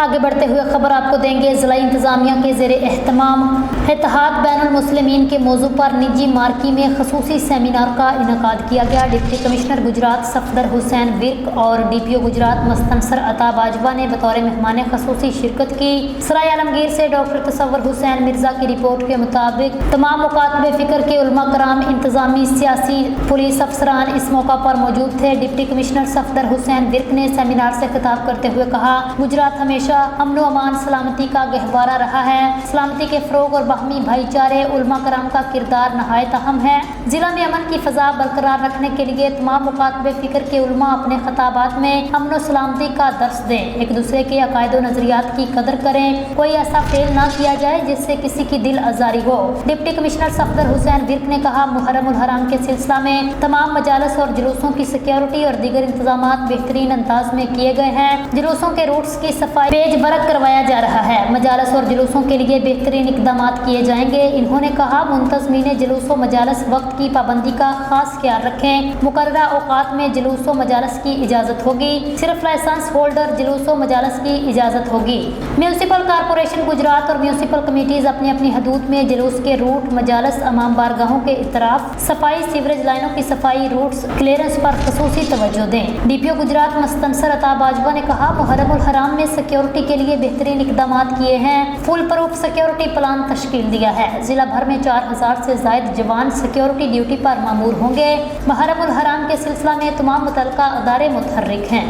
आगे बढ़ते हुए खबर आपको देंगे। ज़िला इंतज़ामिया के ज़ेरे एहतमाम इत्तेहाद बैनुल मुस्लिमीन के मौजू पर निजी मार्की में खसूसी सेमिनार का इनेकाद किया गया। डिप्टी कमिश्नर गुजरात सफदर हुसैन विर्क और DPO गुजरात मुस्तनसर अता बाजवा ने बतौर मेहमान खसूसी शिरकत की। सराय आलमगीर से डॉक्टर तसव्वुर हुसैन मिर्ज़ा की रिपोर्ट के मुताबिक तमाम मुकातबे फ़िक्र के उलमा कराम, इंतज़ामी, सियासी, पुलिस अफसरान इस मौका पर मौजूद थे। डिप्टी कमिश्नर सफदर हुसैन विर्क ने सेमिनार से खिताब करते हुए कहा, गुजरात हमेशा अमन व अमान सलामती का गहवारा रहा है। सलामती के फ़रोग और बाहमी भाईचारे उलमा कराम का किरदार नहायत अहम है। ज़िला में अमन की फ़ज़ा बरकरार रखने के लिए तमाम मुकातबे फ़िक्र के उलमा अपने खताबात में अमन व सलामती का दर्स दें, एक दूसरे के अकायद व नज़रियात की कदर करें, कोई ऐसा फेल ना किया जाए जिससे किसी की दिल आज़ारी हो। डिप्टी कमिश्नर सफदर हुसैन विर्क ने कहा, मुहर्रमुल हराम के सिलसिला में तमाम मजालस और जुलूसों की सिक्योरिटी और दीगर इंतजामात बेहतरीन अंदाज में किए गए हैं। जुलूसों के रूट्स की सफाई पेज बरक करवाया जा रहा है। मजालस और जुलूसों के लिए बेहतरीन इकदामात किए जाएंगे। इन्होंने कहा, मुंतज़मीन जुलूस व मजालस वक्त की पाबंदी का खास ख्याल रखें। मुकर्ररा औकात में जुलूस व मजालस की इजाज़त होगी। सिर्फ लाइसेंस होल्डर जुलूस व मजालस की इजाज़त होगी। म्यूनसिपल कॉरपोरेशन गुजरात और म्यूनसिपल कमेटीज अपनी अपनी हदूद में जुलूस के रूट, मजालस, अमाम बारगाहों के इतराफ सफाई, सीवरेज लाइनों की सफाई, रूट्स क्लियरेंस पर खसूसी तवज्जो दें। DPO गुजरात मुस्तनसर अता बाजवा ने कहा, मुहर्रमुल हराम में सिक्योरिटी के लिए बेहतरीन इकदामात किए हैं। फुल प्रूफ सिक्योरिटी प्लान तश्कील दिया है। जिला भर में 4000 से ज़ायद जवान सिक्योरिटी ड्यूटी पर मामूर होंगे। मुहर्रमुल हराम के सिलसिला में तमाम मुतल्लिका अदारे मुतहर्रिक हैं।